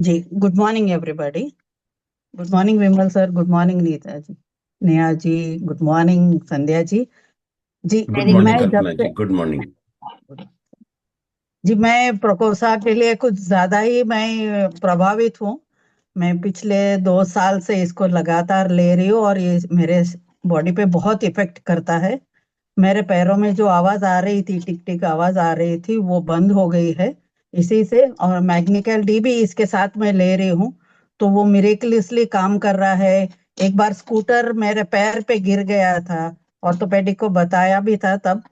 जी, good morning everybody. Good morning Vimal sir, good morning Neeta ji, Neha ji, good morning Sandhya ji. जी good very मैं morning good. जब कल्पना से जी, good morning. जी मैं प्रोकोसा के लिए कुछ ज्यादा ही मैं प्रभावित हूँ। मैं पिछले 2 साल से इसको लगातार ले रही हूँ और ये मेरे बॉडी पे बहुत इफेक्ट करता है। मेरे पैरों में जो आवाज आ रही थी, टिक टिक आवाज आ रही थी, वो बंद हो गई है इसी से। और मैग्निकल डी भी इसके साथ में ले रही हूँ, तो वो मिरेकलियसली काम कर रहा है। एक बार स्कूटर मेरे पैर पे गिर गया था, ऑर्थोपेडिक को बताया भी था तब।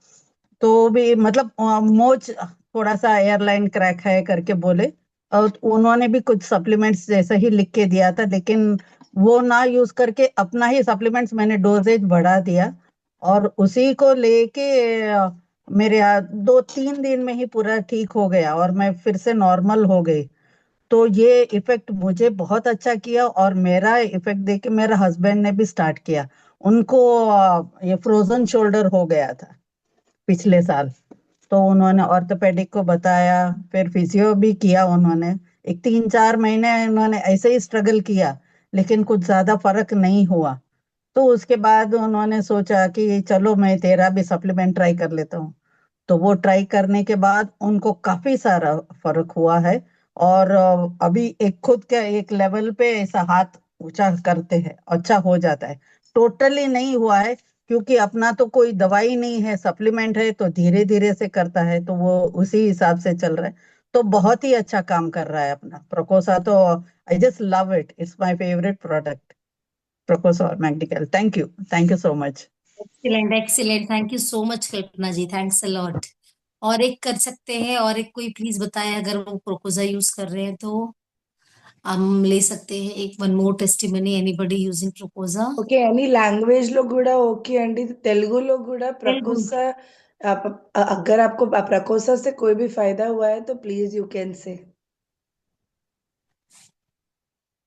तो भी मतलब मोच थोड़ा सा एयरलाइन क्रैक है करके बोले, और उन्होंने भी कुछ सप्लीमेंट्स जैसे ही लिख के दिया था, लेकिन वो ना यूज करके अपना ही सप्लीमेंट्स मैंने डोजेज बढ़ा दिया। और उसी को लेके मेरे 2-3 दिन में ही पूरा ठीक हो गया और मैं फिर से नॉर्मल हो गई। तो ये इफेक्ट मुझे बहुत अच्छा किया और मेरा इफेक्ट देख के मेरे हस्बैंड ने भी स्टार्ट किया। उनको ये फ्रोजन शोल्डर हो गया था पिछले साल। तो उन्होंने ऑर्थोपेडिक को बताया, फिर फिजियो भी किया उन्होंने। एक 3-4 महीने उन्होंने ऐसे ही स्ट्रगल किया, लेकिन कुछ ज्यादा फर्क नहीं हुआ। तो उसके बाद उन्होंने सोचा कि चलो मैं तेरा भी सप्लीमेंट ट्राई कर लेता हूँ। तो वो ट्राई करने के बाद उनको काफी सारा फर्क हुआ है। और अभी एक खुद के एक लेवल पे ऐसा हाथ ऊंचा करते हैं, अच्छा हो जाता है। टोटली नहीं हुआ है, क्योंकि अपना तो कोई दवाई नहीं है, सप्लीमेंट है, तो धीरे धीरे से करता है, तो वो उसी हिसाब से चल रहा है। तो बहुत ही अच्छा काम कर रहा है अपना प्रोकोसा तो। I just love it, it's my favourite product, Procosa और Magnical. Thank you so much. Excellent excellent, thank you so much Kalpana ji, thanks a lot. और एक कर सकते हैं, और एक कोई प्लीज बताएं, अगर वो प्रोपोजा यूज कर रहे हैं तो हम ले सकते हैं एक one more testimony, anybody using Procosa. Okay. Any లాంగ్వేజ్‌లో గూడా ఓకే అండి. తెలుగులో గూడా तेलुगु। प्रकोसा आप अगर आपको प्रकोसा से कोई भी फ़ायदा हुआ है तो please you can say.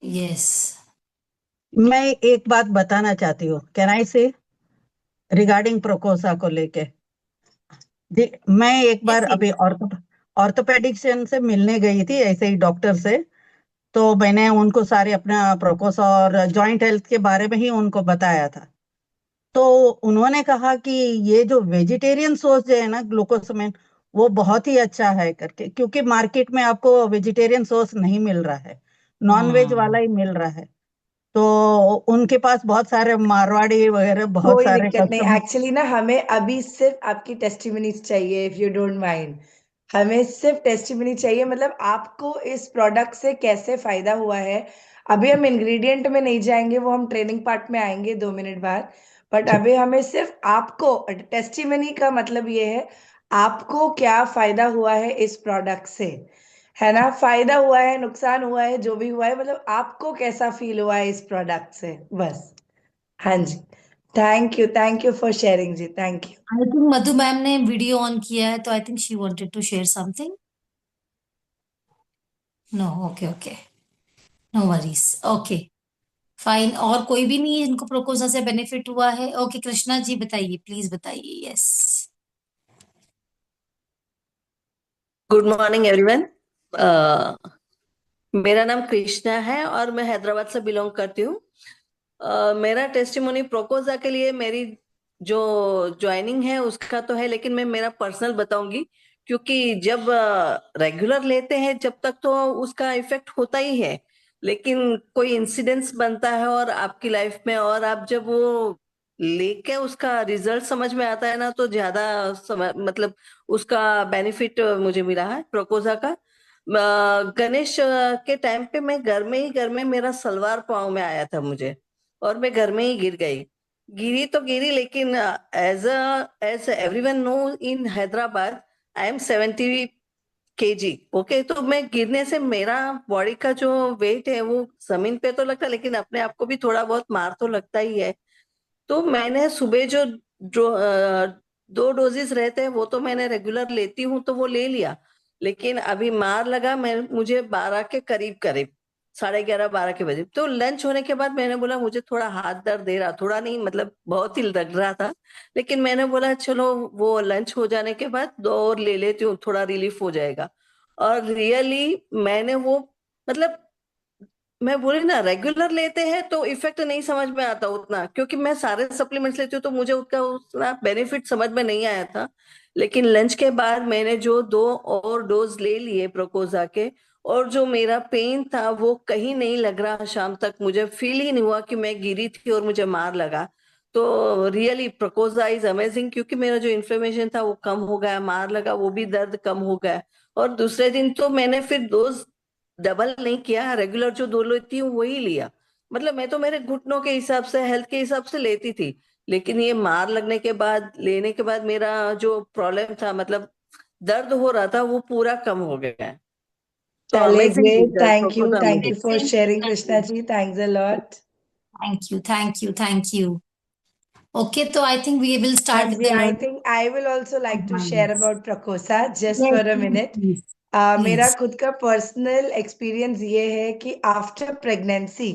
Yes. मैं एक बात बताना चाहती हूँ, कैन आई से, रिगार्डिंग प्रोकोसा को लेके। जी, मैं एक बार यस अभी यस। ऑर्थोपेडिक्शियन से मिलने गई थी, ऐसे ही डॉक्टर से। तो मैंने उनको सारे अपना प्रोकोसा और जॉइंट हेल्थ के बारे में ही उनको बताया था। तो उन्होंने कहा कि ये जो वेजिटेरियन सॉस जो है ना, ग्लूकोसमेन, वो बहुत ही अच्छा है करके, क्योंकि मार्केट में आपको वेजिटेरियन सॉस नहीं मिल रहा है, नॉन वेज वाला हम्म। ही मिल रहा है। तो उनके पास बहुत सारे मारवाड़ी वगैरह बहुत कोई सारे दिक्कत नहीं, कस्टमर। एक्चुअली ना हमें अभी सिर्फ़ आपकी टेस्टिमनीज़ चाहिए इफ यू डोंट माइंड। हमें सिर्फ़ टेस्टिमनी चाहिए, मतलब आपको इस प्रोडक्ट से कैसे फ़ायदा हुआ है। अभी हम इंग्रीडिएंट में नहीं जाएँगे, वो हम ट्रेनिंग पार्ट में आएँगे 2 मिनट बाद। बट अभी हमें सिर्फ़ आपको टेस्टिमनी का मतलब ये है, आपको क्या फ़ायदा हुआ है इस प्रोडक्ट से, है ना? फ़ायदा हुआ है, नुकसान हुआ है, जो भी हुआ है, मतलब आपको कैसा फ़ील हुआ है इस प्रोडक्ट से, बस। हाँ जी। थैंक यू फॉर शेयरिंग जी, thank you. I think Madhu ma'am ने वीडियो ऑन किया है, तो I think she wanted to share something. No, okay okay, no worries, okay fine. और कोई भी नहीं है जिनको प्रोकोसा से बेनिफिट हुआ है? ओके कृष्णा जी बताइए, प्लीज बताइए। यस। Good morning everyone. मेरा नाम कृष्णा है और मैं हैदराबाद से बिलोंग करती हूँ। मेरा टेस्टिमोनी प्रोकोजा के लिए मेरी जो ज्वाइनिंग है उसका तो है, लेकिन मैं मेरा पर्सनल बताऊंगी, क्योंकि जब रेगुलर लेते हैं जब तक तो उसका इफेक्ट होता ही है, लेकिन कोई इंसिडेंस बनता है और आपकी लाइफ में, और आप जब वो लेके उसका रिजल्ट समझ में आता है ना, तो ज्यादा मतलब उसका बेनिफिट मुझे मिला है प्रोकोजा का। गणेश के टाइम पे मैं घर में मेरा सलवार पाँव में आया था मुझे, और मैं घर में ही गिर गई। गिरी तो गिरी, लेकिन as everyone know in Hyderabad I am 70 kg। Okay, तो मैं गिरने से मेरा बॉडी का जो वेट है वो जमीन पे तो लगता, लेकिन अपने आप को भी थोड़ा बहुत मार तो लगता ही है। तो मैंने सुबह जो 2 डोजेस रहते हैं वो तो मैंने रेगुलर लेती हूँ, तो वो ले लिया। लेकिन अभी मार लगा मैं मुझे 12 के करीब करीब, 11:30 12 के बजे। तो लंच होने के बाद मैंने बोला मुझे थोड़ा हाथ दर्द दे रहा, थोड़ा नहीं मतलब बहुत ही लग रहा था। लेकिन मैंने बोला चलो वो लंच हो जाने के बाद 2 और ले लेती हूँ, थोड़ा रिलीफ हो जाएगा। और रियली मैंने वो मतलब मैं बोली ना, रेगुलर लेते हैं तो इफेक्ट नहीं समझ में आता उतना, क्योंकि मैं सारे सप्लीमेंट्स लेती हूँ तो मुझे उसका उतना बेनिफिट समझ में नहीं आया था। लेकिन लंच के बाद मैंने जो 2 और डोज ले लिए प्रोकोजा के, और जो मेरा पेन था वो कहीं नहीं लग रहा। शाम तक मुझे फील ही नहीं हुआ कि मैं गिरी थी और मुझे मार लगा। तो रियली प्रोकोजा इज अमेजिंग, क्योंकि मेरा जो इन्फ्लेमेशन था वो कम हो गया, मार लगा वो भी दर्द कम हो गया। और दूसरे दिन तो मैंने फिर डोज डबल नहीं किया, रेगुलर जो 2 लेती हूँ वही लिया। मतलब मैं तो मेरे घुटनों के हिसाब से, हेल्थ के हिसाब से लेती थी, लेकिन ये मार लगने के बाद, लेने के बाद मेरा जो प्रॉब्लम था, मतलब दर्द हो रहा था, वो पूरा कम हो गया है। तो चले amazing great, result, thank Procosa you amazing. For Excellent, sharing Krishna Krishna ji. जी, thanks a lot. Thank you, thank you, thank you. Okay, तो आई थिंक वी विल हाँ स्टार्ट विद जी, the I know. Think I will also like to share yes, about Procosa just yes, for a please, minute. Please, मेरा please. खुद का personal experience ये है कि after pregnancy,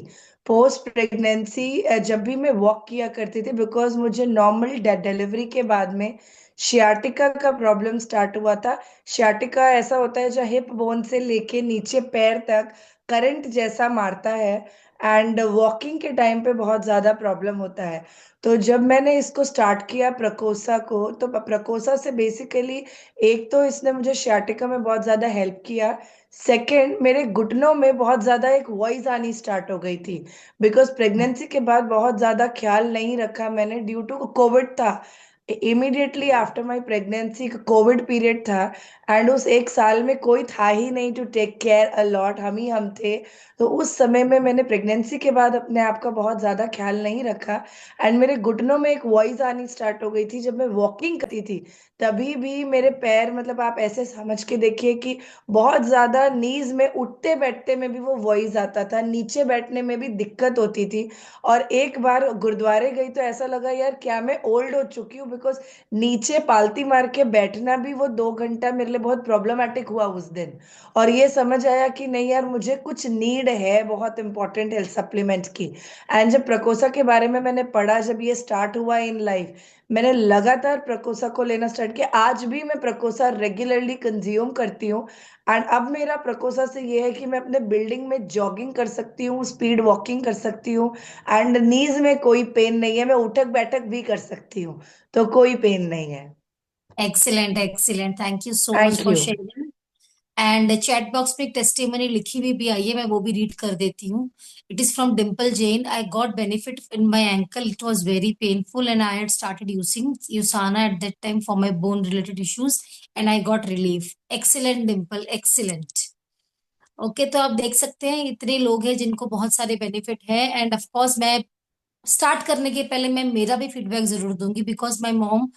post pregnancy, जब भी मैं वॉक किया करती थी, बिकॉज मुझे नॉर्मल डिलीवरी के बाद में शियाटिका का प्रॉब्लम स्टार्ट हुआ था। शियाटिका ऐसा होता है जो हिप बोन से लेके नीचे पैर तक करंट जैसा मारता है, एंड वॉकिंग के टाइम पे बहुत ज्यादा प्रॉब्लम होता है। तो जब मैंने इसको स्टार्ट किया प्रकोसा को, तो प्रकोसा से बेसिकली एक तो इसने मुझे शियाटिका में बहुत ज्यादा हेल्प किया। सेकंड, मेरे घुटनों में बहुत ज्यादा एक वॉइस आनी स्टार्ट हो गई थी, बिकॉज प्रेगनेंसी के बाद बहुत ज्यादा ख्याल नहीं रखा मैंने, ड्यू टू कोविड था। Immediately after my pregnancy covid period था, एंड उस एक साल में कोई था ही नहीं to take care a lot, हम थे। तो उस समय में मैंने प्रेगनेंसी के बाद अपने आप का बहुत ज्यादा ख्याल नहीं रखा, एंड मेरे घुटनों में एक वॉइस आनी स्टार्ट हो गई थी जब मैं वॉकिंग करती थी। तभी भी मेरे पैर, मतलब आप ऐसे समझ के देखिए कि बहुत ज्यादा नीज में उठते बैठते में भी वो वॉइस आता था, नीचे बैठने में भी दिक्कत होती थी। और एक बार गुरुद्वारे गई तो ऐसा लगा यार क्या मैं ओल्ड हो चुकी हूँ, बिकॉज नीचे पालती मार के बैठना भी वो 2 घंटा मेरे लिए बहुत प्रॉब्लमेटिक हुआ उस दिन। और ये समझ आया कि नहीं यार, मुझे कुछ नीड है बहुत इंपॉर्टेंट हेल्थ सप्लीमेंट की। एंड जब प्रकोसा के बारे में मैंने पढ़ा, जब ये स्टार्ट हुआ इन लाइफ, मैंने लगातार प्रकोसा को लेना स्टार्ट किया। आज भी मैं प्रकोसा रेगुलरली कंज्यूम करती हूँ। एंड अब मेरा प्रकोसा से ये है कि मैं अपने बिल्डिंग में जॉगिंग कर सकती हूँ, स्पीड वॉकिंग कर सकती हूँ, एंड नीज में कोई पेन नहीं है, मैं उठक बैठक भी कर सकती हूँ, तो कोई पेन नहीं है। Excellent, excellent, thank you so much thank for you. Sharing. And chat box में एक टेस्टिमनी लिखी हुई भी आई है, मैं वो भी रीड कर देती हूँ। It is from Dimple Jain. I got benefit in my ankle, it was very painful and I had started using यूसाना at that time for my bone related issues and I got relief. Excellent Dimple, excellent. Okay, तो आप देख सकते हैं इतने लोग हैं जिनको बहुत सारे बेनिफिट है। एंड ऑफ कोर्स मैं स्टार्ट करने के पहले मैं मेरा भी फीडबैक जरूर दूंगी, because my mom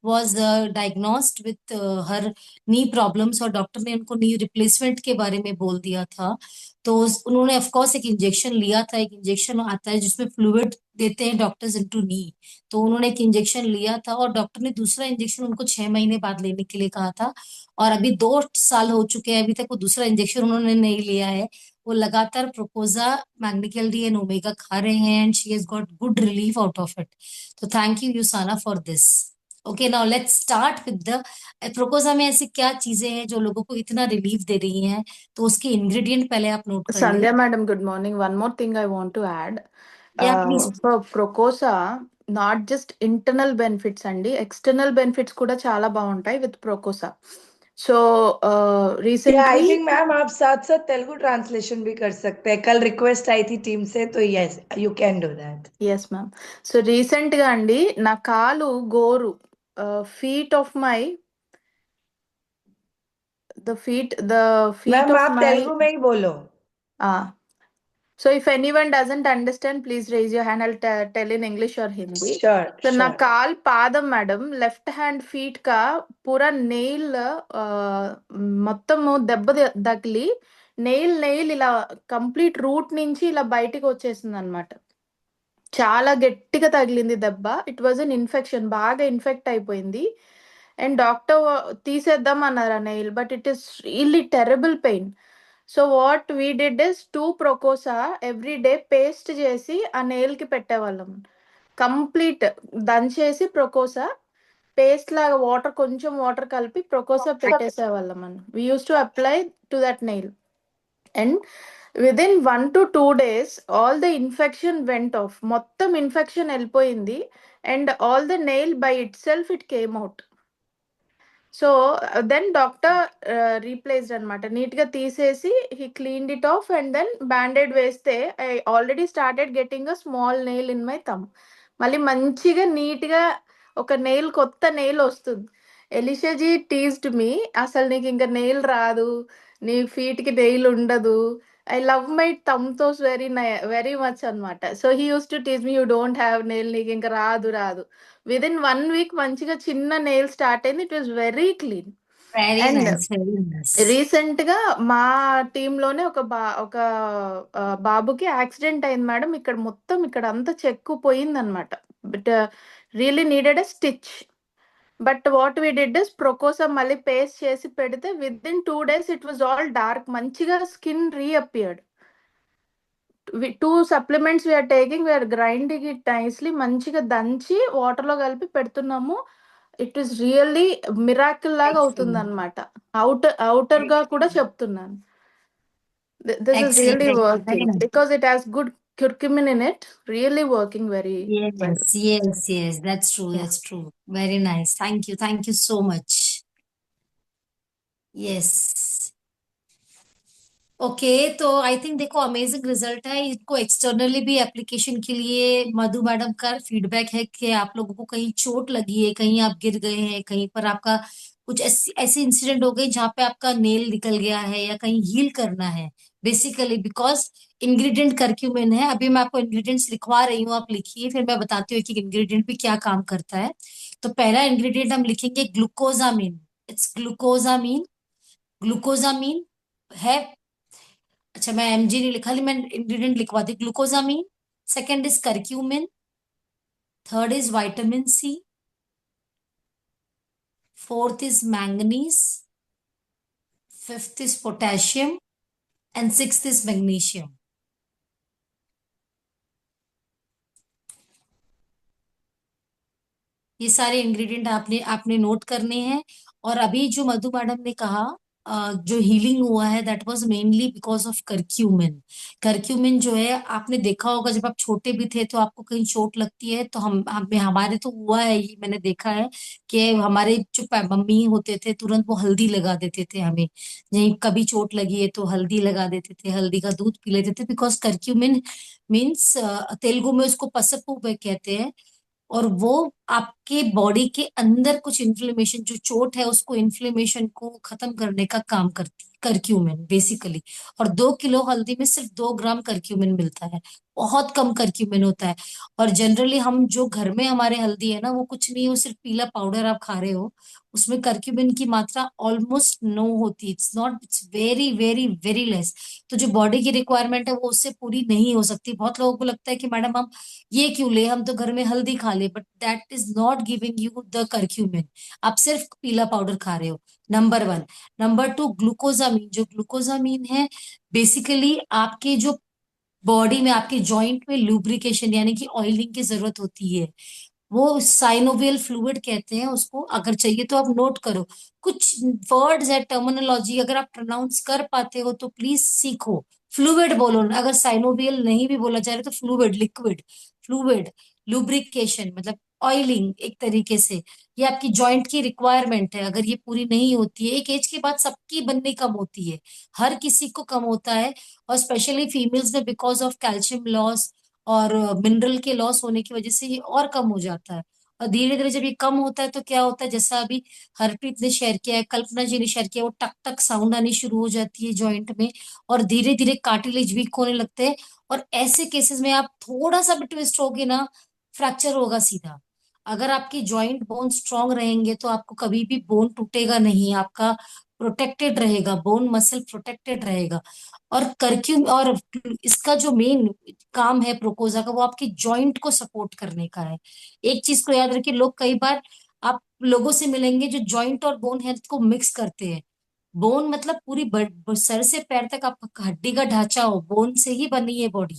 was diagnosed with her knee problems, और डॉक्टर ने उनको नी रिप्लेसमेंट के बारे में बोल दिया था। तो उन्होंने ऑफ कोर्स एक इंजेक्शन लिया था। एक इंजेक्शन आता है जिसमें फ्लूइड देते हैं डॉक्टर्स इनटू नी। तो उन्होंने एक इंजेक्शन लिया था और डॉक्टर ने दूसरा इंजेक्शन उनको 6 महीने बाद लेने के लिए कहा था। और अभी 2 साल हो चुके हैं, अभी तक वो दूसरा इंजेक्शन उन्होंने नहीं लिया है। वो लगातार प्रोपोजा, मैग्नीकल डी एंड ओमेगा खा रहे हैं and she has got good relief out of it. तो थैंक यू यूसाना for this. Okay, now let's start with the प्रोपोजा में ऐसी क्या चीजें हैं जो लोगों को इतना रिलीफ दे रही हैं। तो उसके इंग्रेडिएंट पहले आप नोट कर ले। Sandhya madam, good morning. One more thing I want to add. या please. For Procosa, not just internal benefits అండి, external benefits కూడా చాలా బాగుంటాయి with Procosa. So या आई recently, थिंक मैम आप साथ साथ तेलुगु ट्रांसलेशन भी कर सकते हैं, कल रिक्वेस्ट आई थी टीम से, तो yes you can do that. yes ma'am. So recent గా అండి నా కాలు గోరు, feet of my the feet ma'am of आप my तेलुगु में ही बोलो। So if anyone doesn't understand, please raise your hand. I'll tell in English or Hindi. Sure So నా sure. Call పాదం మేడం, లెఫ్ట్ హ్యాండ్ ఫీట్ కా పూరా nail మొత్తము దెబ్బ తగిలి నెయిల్ ఇలా కంప్లీట్ రూట్ నుంచి ఇలా బయటికి వచ్చేసింది అనమాట. చాలా గట్టిగా తగిలింది దెబ్బ. ఇట్ వాజ్ అన్ ఇన్ఫెక్షన్, బాగా ఇన్ఫెక్ట్ అయిపోయింది. అండ్ డాక్టర్ తీసేద్దాం అన్నారు ఆ nail, but it is really terrible pain. So what we did is 2 ప్రొకోసా ఎవ్రీ డే పేస్ట్ చేసి ఆ నెయిల్‌కి పెట్టేవాళ్ళం. కంప్లీట్ దంచేసి ప్రొకోసా పేస్ట్ లాగా కొంచెం వాటర్ కలిపి ప్రొకోసా పెట్టేసేవాళ్ళం మనం. We used to apply to that nail. And within 1 to 2 days all the infection went off. మొత్తం ఇన్ఫెక్షన్ వెళ్ళిపోయింది and all the nail by itself it came out. So then doctor replaced అనమాట. నీట్గా తీసేసి he cleaned it off and then bandaid వేస్తే I already started getting a small nail in my thumb. మళ్ళీ మంచిగా నీట్గా ఒక nail, కొత్త nail వస్తుంది. ఎలిషాజీ టీజ్డ్ మీ, అసలు నీకు ఇంకా నెయిల్ రాదు, నీ ఫీట్కి నెయిల్ ఉండదు. I love my thumb toes very much అనమాట. So he use to tease me, you don't have nail, నీకు ఇంకా రాదు రాదు. విదిన్ 1 week మంచిగా చిన్న నెయిల్ స్టార్ట్ అయింది. It was very clean. Very and nice, very nice. Recent గా మా టీంలోనే ఒక బాబుకి యాక్సిడెంట్ అయింది మేడం. ఇక్కడ మొత్తం ఇక్కడ అంతా చెక్కు పోయిందనమాట. But really needed a stitch. But what we did is ప్రొకోసమ్ మళ్ళీ పేస్ట్ చేసి పెడితే within 2 days it was all dark, మంచిగా skin reappeared. 2 supplements we are taking, we are grinding it nicely, మంచిగా దంచి వాటర్లో కలిపి పెడుతున్నాము. ఇట్ ఈస్ రియల్లీ మిరాకిల్ లాగా అవుతుంది ఎక్సలెంట్, అనమాట. అవుటర్ గా కూడా చెప్తున్నాను. This is excellent, really excellent, very working nice. Because it has good curcumin in it, really working very well. Yes, yes, yes, that's true, Yeah. that's true. Very nice. Thank you so much. Yes. Okay, तो I think देखो amazing result है। इसको externally भी application के लिए मधु madam का feedback है कि आप लोगों को कहीं चोट लगी है, कहीं आप गिर गए हैं, कहीं पर आपका कुछ ऐसे इंसिडेंट हो गए जहाँ पे आपका नेल निकल गया है या कहीं हील करना है, बेसिकली बिकॉज इंग्रेडिएंट करक्यूमिन है। अभी मैं आपको इंग्रेडिएंट्स लिखवा रही हूँ, आप लिखिए, फिर मैं बताती हूँ कि इंग्रेडिएंट भी क्या काम करता है। तो पहला इंग्रेडिएंट हम लिखेंगे ग्लूकोजामीन। इट्स ग्लूकोजामीन। ग्लूकोजामीन है, अच्छा मैं एमजी नहीं लिखा, मैं इंग्रेडिएंट लिखवा दी। Glucosamine, second is curcumin, third is vitamin C, fourth is manganese, fifth is potassium and sixth is magnesium. ये सारे इंग्रेडिएंट आपने आपने नोट करने हैं। और अभी जो मधु मैडम ने कहा जो हीलिंग हुआ है that was mainly because of curcumin. Curcumin जो है आपने देखा होगा, जब आप छोटे भी थे तो आपको कहीं चोट लगती है तो हम हमारे तो हुआ है, ये मैंने देखा है कि हमारे जो मम्मी होते थे तुरंत वो हल्दी लगा देते थे हमें। यहीं कभी चोट लगी है तो हल्दी लगा देते थे, हल्दी का दूध पी लेते थे, बिकॉज करक्यूमिन मीन्स तेलुगु में उसको पसपू कहते हैं। और वो आपके बॉडी के अंदर कुछ इन्फ्लेमेशन, जो चोट है उसको इन्फ्लेमेशन को खत्म करने का काम करती है करक्यूमिन बेसिकली। और 2 किलो हल्दी में सिर्फ 2 ग्राम करक्यूमिन मिलता है, बहुत कम करक्यूमिन होता है। और जनरली हम जो घर में हमारे हल्दी है ना, वो कुछ नहीं, वो सिर्फ पीला पाउडर आप खा रहे हो, उसमें करक्यूमिन की मात्रा ऑलमोस्ट नो होती, it's not, it's very very very less. तो जो बॉडी की रिक्वायरमेंट है वो उससे पूरी नहीं हो सकती। बहुत लोगों को लगता है कि मैडम हम ये क्यों ले, हम तो घर में हल्दी खा ले, but that is not giving you the curcumin, आप सिर्फ पीला पाउडर खा रहे हो, number one. Number two, glucosamine. जो ग्लूकोजामीन है बेसिकली आपके जो बॉडी में, आपके जॉइंट में लुब्रिकेशन यानी कि ऑयलिंग की जरूरत होती है, वो साइनोवियल फ्लूइड कहते हैं उसको। अगर चाहिए तो आप नोट करो, कुछ वर्ड्स है, टर्मिनोलॉजी अगर आप प्रोनाउंस कर पाते हो तो प्लीज सीखो। फ्लूइड बोलो ना, अगर साइनोवियल नहीं भी बोला जा रहा तो फ्लूइड, लिक्विड, फ्लूइड, लुब्रिकेशन मतलब ऑयलिंग एक तरीके से। ये आपकी जॉइंट की रिक्वायरमेंट है, अगर ये पूरी नहीं होती है, एक एज के बाद सबकी बननी कम होती है, हर किसी को कम होता है, और स्पेशली फीमेल्स में बिकॉज ऑफ कैल्शियम लॉस और मिनरल के लॉस होने की वजह से ये और कम हो जाता है। और धीरे धीरे जब ये कम होता है तो क्या होता है, जैसा अभी हरप्रीत ने शेयर किया है, कल्पना जी ने शेयर किया, वो टक टक साउंड आनी शुरू हो जाती है जॉइंट में, और धीरे धीरे कार्टिलेज वीक होने लगते हैं। और ऐसे केसेस में आप थोड़ा सा भी ट्विस्ट होगे ना, फ्रैक्चर होगा सीधा। अगर आपकी जॉइंट बोन स्ट्रांग रहेंगे तो आपको कभी भी बोन टूटेगा नहीं, आपका प्रोटेक्टेड रहेगा, बोन मसल प्रोटेक्टेड रहेगा। और करक्यूम और इसका जो मेन काम है प्रोकोजा का, वो आपके जॉइंट को सपोर्ट करने का है। एक चीज को याद रखिए, लोग कई बार आप लोगों से मिलेंगे जो जॉइंट और बोन हेल्थ को मिक्स करते हैं। बोन मतलब पूरी सर से पैर तक आपका हड्डी का ढांचा हो, बोन से ही बनी है बॉडी,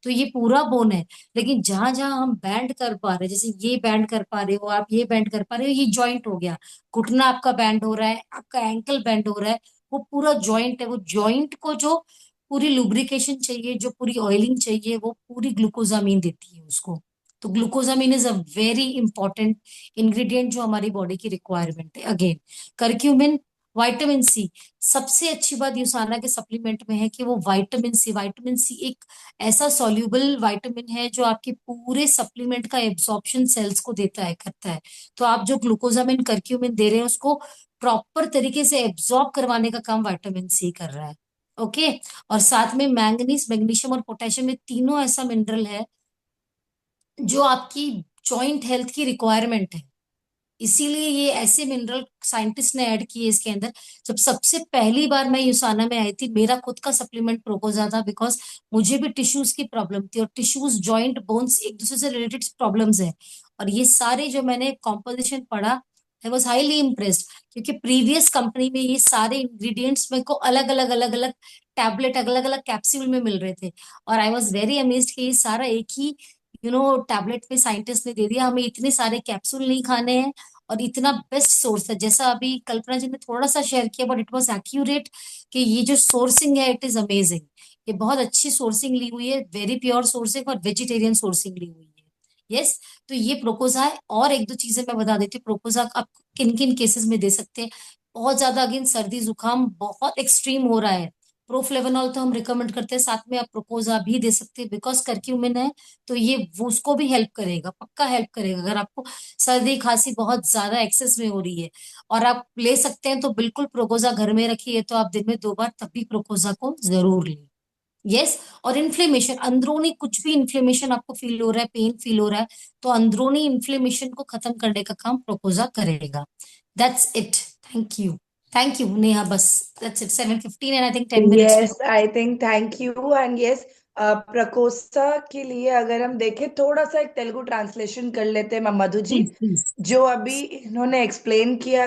तो ये पूरा बोन है। लेकिन जहां जहां हम बैंड कर पा रहे हैं, जैसे ये बैंड कर पा रहे हो आप, ये बैंड कर पा रहे हो, ये जॉइंट हो गया। घुटना आपका बैंड हो रहा है, आपका एंकल बैंड हो रहा है, वो पूरा जॉइंट है। वो जॉइंट को जो पूरी लुब्रिकेशन चाहिए, जो पूरी ऑयलिंग चाहिए, वो पूरी ग्लूकोजामीन देती है उसको। तो glucosamine is a very important ingredient जो हमारी बॉडी की रिक्वायरमेंट है। अगेन करक्यूमिन, विटामिन सी, सबसे अच्छी बात यूसाना के सप्लीमेंट में है कि वो विटामिन सी एक ऐसा सॉल्यूबल विटामिन है जो आपके पूरे सप्लीमेंट का एब्जॉर्प्शन सेल्स को देता है, करता है। तो आप जो ग्लूकोजामिन करक्यूमिन दे रहे हैं उसको प्रॉपर तरीके से एब्जॉर्ब करवाने का काम विटामिन सी कर रहा है। ओके। और साथ में मैंगनीज, मैग्नीशियम और पोटेशियम, ये तीनों ऐसा मिनरल है जो आपकी जॉइंट हेल्थ की रिक्वायरमेंट है। इसीलिए ये ऐसे मिनरल साइंटिस्ट ने ऐड किए इसके अंदर। जब सबसे पहली बार मैं यूसाना में आई थी, मेरा खुद का सप्लीमेंट प्रोपोजा था, बिकॉज मुझे भी टिश्यूज की प्रॉब्लम थी, और टिश्यूज, जॉइंट, बोन्स एक दूसरे से रिलेटेड प्रॉब्लम्स है। और ये सारे जो मैंने कॉम्पोजिशन पढ़ा, आई वॉज हाईली इम्प्रेस्ड, क्योंकि प्रीवियस कंपनी में ये सारे इंग्रेडिएंट्स मेरे को अलग अलग अलग अलग टैबलेट, अलग अलग कैप्सूल में मिल रहे थे। और आई वॉज वेरी अमेज्ड कि ये सारा एक ही टैबलेट में साइंटिस्ट ने दे दिया, हमें इतने सारे कैप्सूल नहीं खाने हैं। और इतना बेस्ट सोर्स है, जैसा अभी कल्पना जी ने थोड़ा सा शेयर किया, बट इट वाज एक्यूरेट, कि ये जो सोर्सिंग है इट इज अमेजिंग। ये बहुत अच्छी सोर्सिंग ली हुई है, वेरी प्योर सोर्सिंग और वेजिटेरियन सोर्सिंग ली हुई है। यस। तो ये प्रोपोजा है। और एक दो चीजें मैं बता देती हूँ, प्रोपोजा आप किन किन केसेस में दे सकते हैं। बहुत ज्यादा अगेन सर्दी जुकाम बहुत एक्सट्रीम हो रहा है, प्रोफ्लेवनॉल तो हम रिकमेंड करते हैं, साथ में आप प्रोपोजा भी दे सकते हैं, बिकॉज करक्यूमिन है। तो ये वो उसको भी हेल्प करेगा, पक्का हेल्प करेगा। अगर आपको सर्दी खांसी बहुत ज्यादा एक्सेस में हो रही है और आप ले सकते हैं, तो बिल्कुल प्रोपोजा घर में रखिए, तो आप दिन में 2 बार तब भी प्रोपोजा को जरूर लें। यस। और इन्फ्लेमेशन, अंदरूनी कुछ भी इन्फ्लेमेशन आपको फील हो रहा है, पेन फील हो रहा है, तो अंदरूनी इन्फ्लेमेशन को खत्म करने का काम प्रोपोजा करेगा। That's it. Thank you. Thank you Neha. बस that's it. 7:15 and I think 10 minutes. Yes, I think thank you and yes, प्रकोष्ठा के लिए अगर हम देखें, थोड़ा सा एक तेलुगु ट्रांसलेशन कर लेते हैं मधु जी, प्लीज प्लीज। जो अभी इन्होंने एक्सप्लेन किया।